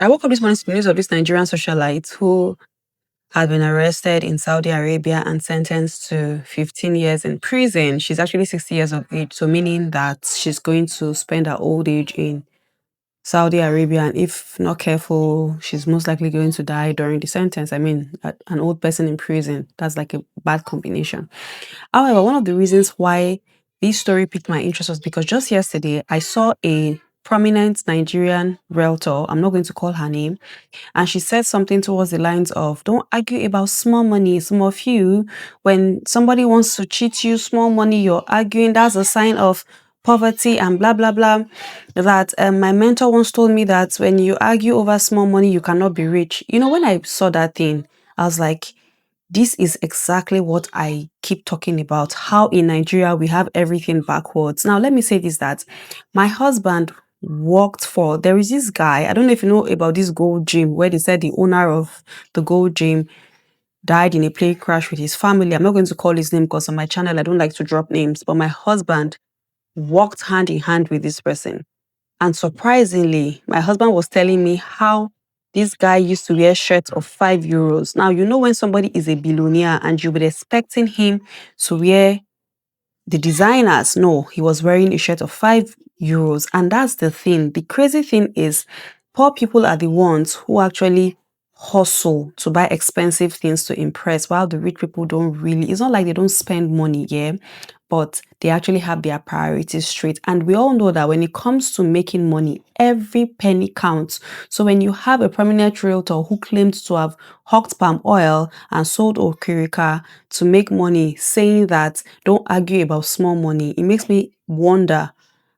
I woke up this morning to the news of this Nigerian socialite who had been arrested in Saudi Arabia and sentenced to 15 years in prison. She's actually 60 years of age, so meaning that she's going to spend her old age in Saudi Arabia, and if not careful, she's most likely going to die during the sentence. I mean, an old person in prison, that's like a bad combination. However, one of the reasons why this story piqued my interest was because just yesterday I saw a prominent Nigerian realtor, I'm not going to call her name, and she said something towards the lines of, don't argue about small money. Some of you, when somebody wants to cheat you, small money, you're arguing, that's a sign of poverty and blah, blah, blah. That my mentor once told me that when you argue over small money, you cannot be rich. You know, when I saw that thing, I was like, this is exactly what I keep talking about. How in Nigeria we have everything backwards. Now, let me say this, that my husband worked for, there is this guy, I don't know if you know about this gold gym, where they said the owner of the gold gym died in a plane crash with his family. I'm not going to call his name because on my channel I don't like to drop names, but my husband walked hand in hand with this person. And surprisingly, my husband was telling me how this guy used to wear shirts of €5. Now, you know, when somebody is a billionaire and you'll be expecting him to wear the designers, no, he was wearing a shirt of €5. And that's the thing. The crazy thing is, poor people are the ones who actually hustle to buy expensive things to impress, while the rich people don't really. It's not like they don't spend money, yeah, but they actually have their priorities straight. And we all know that when it comes to making money, every penny counts. So when you have a prominent realtor who claims to have hawked palm oil and sold okerika to make money, saying that don't argue about small money, it makes me wonder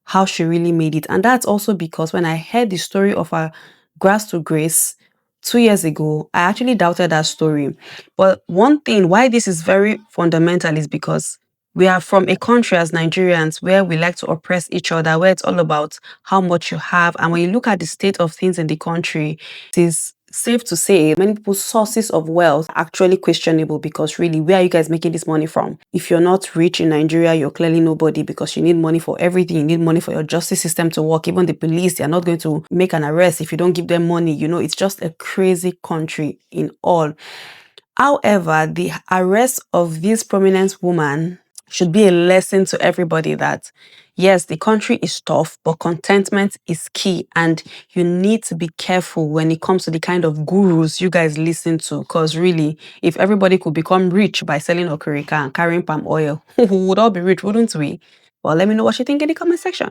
how she really made it. And that's also because when I heard the story of her grass to grace 2 years ago, I actually doubted that story. But one thing why this is very fundamental is because we are from a country as Nigerians where we like to oppress each other, where it's all about how much you have. And when you look at the state of things in the country, it is safe to say many people's sources of wealth are actually questionable, because really, where are you guys making this money from? If you're not rich in Nigeria, you're clearly nobody, because you need money for everything. You need money for your justice system to work. Even the police, they're not going to make an arrest if you don't give them money. You know, it's just a crazy country in all. However, the arrest of this prominent woman should be a lesson to everybody that yes, the country is tough, but contentment is key. And you need to be careful when it comes to the kind of gurus you guys listen to. Because really, if everybody could become rich by selling okerika and carrying palm oil, we would all be rich, wouldn't we? Well, let me know what you think in the comment section.